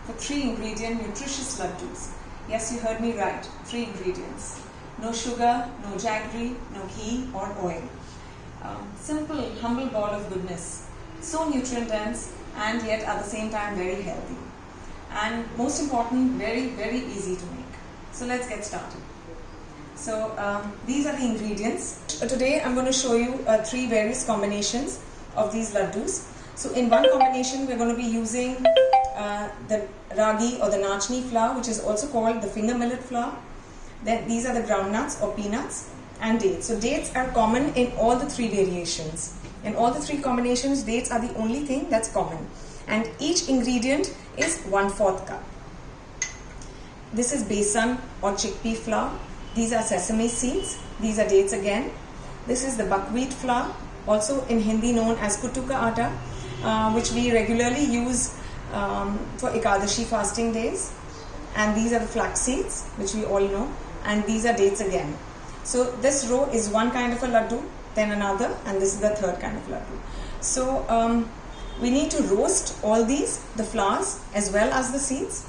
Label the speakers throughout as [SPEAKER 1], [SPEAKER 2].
[SPEAKER 1] for 3-ingredient nutritious laddus. Yes, you heard me right, 3 ingredients. No sugar, no jaggery, no ghee or oil. Simple, humble ball of goodness. So nutrient dense and yet at the same time very healthy. And most important, very, very easy to make. So let's get started. So these are the ingredients. Today I'm going to show you 3 various combinations of these laddus. So in one combination we're going to be using the ragi or the nachni flour, which is also called the finger millet flour. Then these are the groundnuts or peanuts and dates. So dates are common in all the 3 variations. In all the 3 combinations, dates are the only thing that's common. And each ingredient is 1/4 cup. This is besan or chickpea flour. These are sesame seeds. These are dates again. This is the buckwheat flour, also in Hindi known as kuttu ka atta, which we regularly use for Ekadashi fasting days. And these are the flax seeds, which we all know. And these are dates again. So this row is one kind of a laddu, then another, and this is the third kind of laddu. So we need to roast all these, the flours as well as the seeds.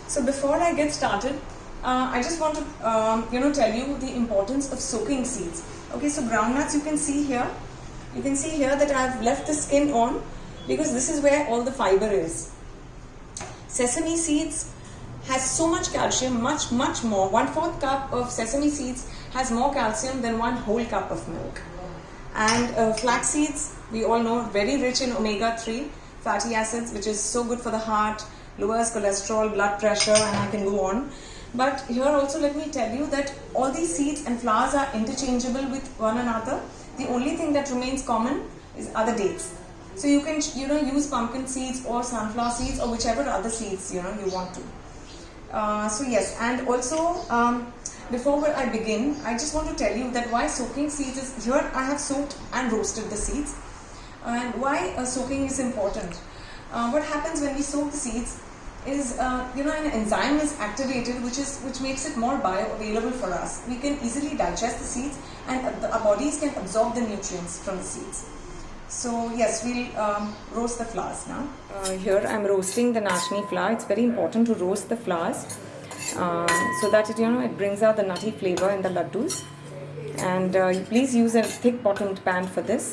[SPEAKER 1] So before I get started, I just want to tell you the importance of soaking seeds. Okay, so groundnuts you can see here. You can see here that I have left the skin on because this is where all the fiber is. Sesame seeds has so much calcium, much more. 1/4 cup of sesame seeds has more calcium than 1 whole cup of milk. And flax seeds, we all know, very rich in omega-3 fatty acids, which is so good for the heart, lowers cholesterol, blood pressure, and I can go on. But here also let me tell you that all these seeds and flours are interchangeable with one another. The only thing that remains common are the dates. So you can use pumpkin seeds or sunflower seeds or whichever other seeds you want to. So yes, and also before I begin, I just want to tell you that why soaking seeds is here. I have soaked and roasted the seeds, and why soaking is important. What happens when we soak the seeds is an enzyme is activated which makes it more bioavailable for us. We can easily digest the seeds and our bodies can absorb the nutrients from the seeds. So yes, we'll roast the flours now. Here I'm roasting the nachni flour. It's very important to roast the flours so that it brings out the nutty flavor in the laddus. And please use a thick bottomed pan for this,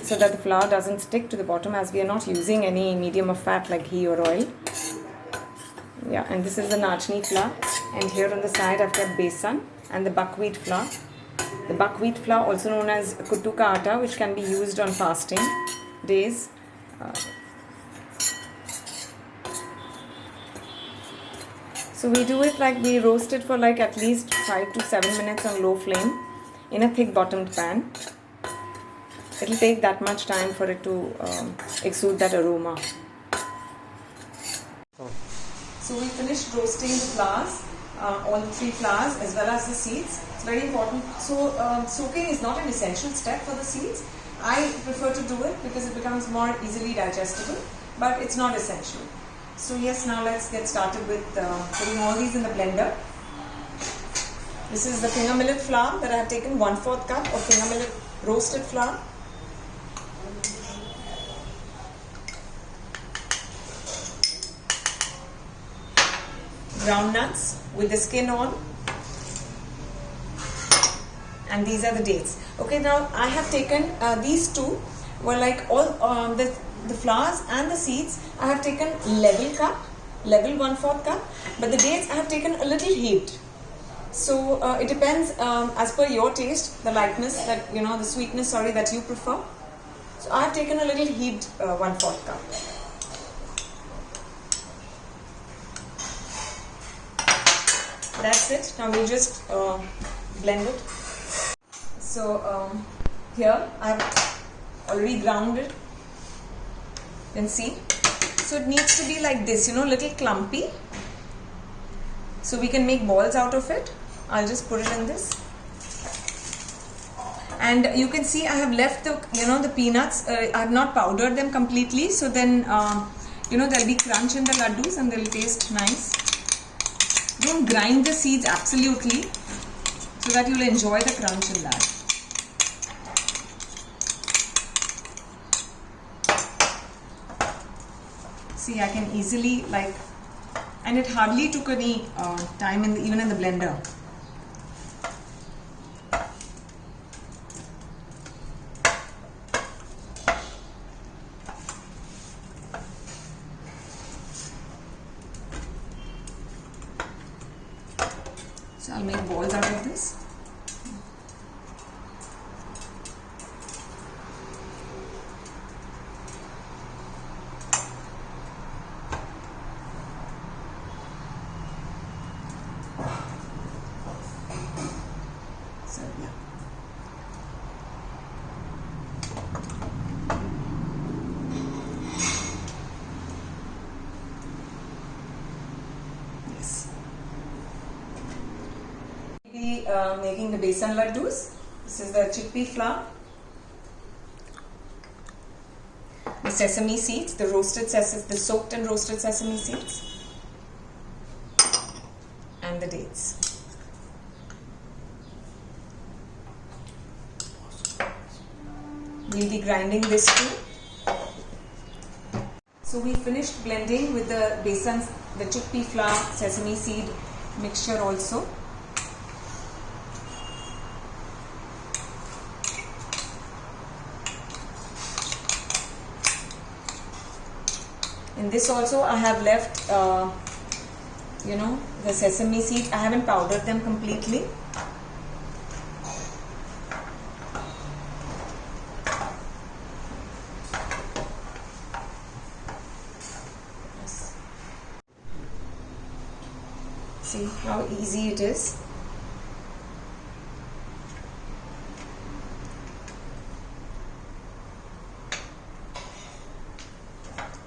[SPEAKER 1] so that the flour doesn't stick to the bottom, as we are not using any medium of fat like ghee or oil. Yeah, and this is the nachni flour, and here on the side I've got besan and the buckwheat flour. The buckwheat flour, also known as kuttu ka atta, which can be used on fasting days. So we do it like we roast it for like at least 5 to 7 minutes on low flame in a thick bottomed pan. It will take that much time for it to exude that aroma. So we finished roasting the flours, all the 3 flours as well as the seeds. It's very important. So soaking is not an essential step for the seeds. I prefer to do it because it becomes more easily digestible, but it's not essential. So yes, now let's get started with putting all these in the blender. This is the finger millet flour that I have taken 1/4 cup of finger millet roasted flour. Groundnuts with the skin on, and these are the dates. Okay, now I have taken these two were like all the flours and the seeds. I have taken level 1/4 cup, but the dates I have taken a little heaped. So it depends as per your taste, the lightness that the sweetness that you prefer. So I have taken a little heaped 1/4 cup. That's it. Now we'll just blend it. So here I've already ground it. You can see. So it needs to be like this, little clumpy. So we can make balls out of it. I'll just put it in this. And you can see I have left the peanuts. I have not powdered them completely. So then there'll be crunch in the laddus and they'll taste nice. Don't grind the seeds absolutely, so that you'll enjoy the crunch in that. See, I can easily and it hardly took any time even in the blender. So I'll make balls out of this. So yeah. Yes. Be making the besan laddus. This is the chickpea flour, the sesame seeds, the soaked and roasted sesame seeds, and the dates. We'll be grinding this too. So we finished blending with the besan, the chickpea flour, sesame seed mixture also. In this also I have left, the sesame seeds. I haven't powdered them completely. Yes. See how easy it is.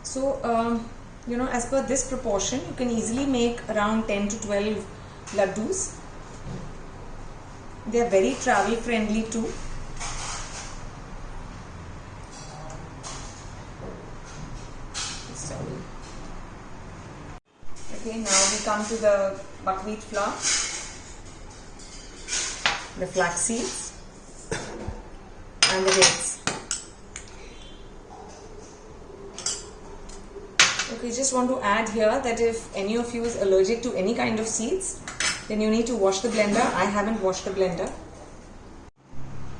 [SPEAKER 1] So, as per this proportion, you can easily make around 10 to 12 laddus. They are very travel friendly too. Okay, now we come to the buckwheat flour, the flax seeds, and the dates. Okay, just want to add here that if any of you is allergic to any kind of seeds, then you need to wash the blender. I haven't washed the blender.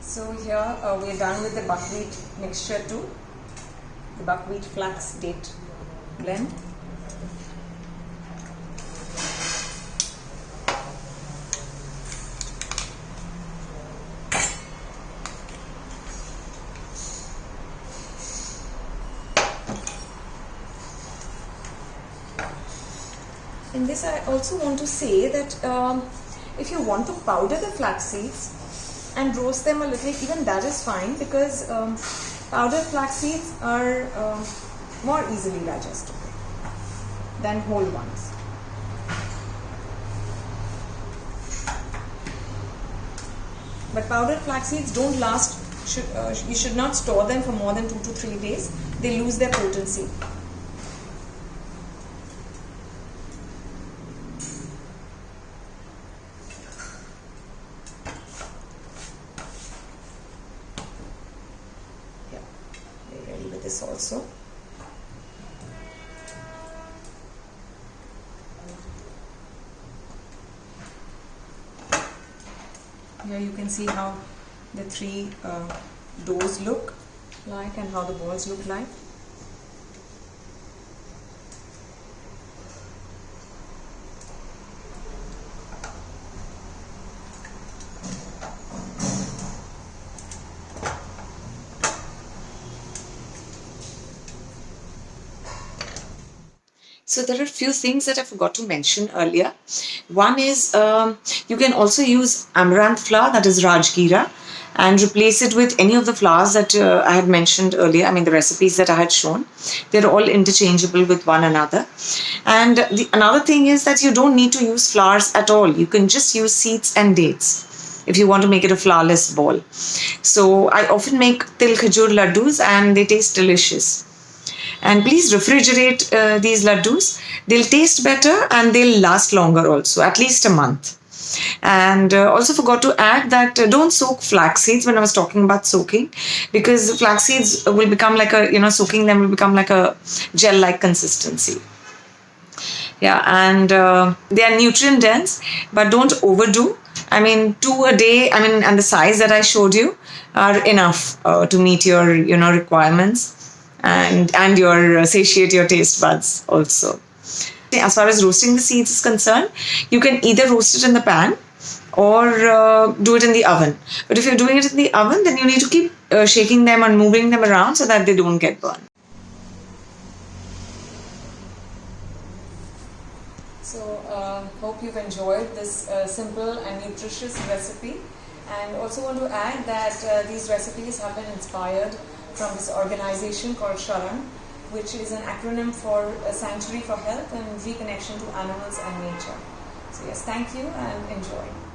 [SPEAKER 1] So here we are done with the buckwheat mixture too, the buckwheat flax date blend. In this, I also want to say that if you want to powder the flax seeds and roast them a little, even that is fine, because powdered flax seeds are more easily digestible than whole ones. But powdered flax seeds don't last. You should not store them for more than 2 to 3 days. They lose their potency. This also. Here you can see how the 3 doughs look like and how the balls look like. So there are a few things that I forgot to mention earlier. One is you can also use amaranth flour, that is Rajgira, and replace it with any of the flours that I had mentioned earlier. I mean, the recipes that I had shown. They're all interchangeable with one another. And another thing is that you don't need to use flours at all. You can just use seeds and dates if you want to make it a flourless ball. So I often make til khajur laddus and they taste delicious. And please refrigerate these laddus. They'll taste better and they'll last longer also, at least a month.
[SPEAKER 2] And also forgot to add that don't soak flax seeds when I was talking about soaking, because flax seeds will become like soaking them will become like a gel-like consistency. Yeah, and they are nutrient dense, but don't overdo. I mean, 2 a day, and the size that I showed you are enough to meet your, requirements, and your satiate your taste buds also. As far as roasting the seeds is concerned, you can either roast it in the pan or do it in the oven. But if you're doing it in the oven, then you need to keep shaking them and moving them around so that they don't get burned.
[SPEAKER 1] So, hope you've enjoyed this simple and nutritious recipe, and also want to add that these recipes have been inspired from this organization called Sharan, which is an acronym for Sanctuary for Health and Reconnection to Animals and Nature. So yes, thank you and enjoy.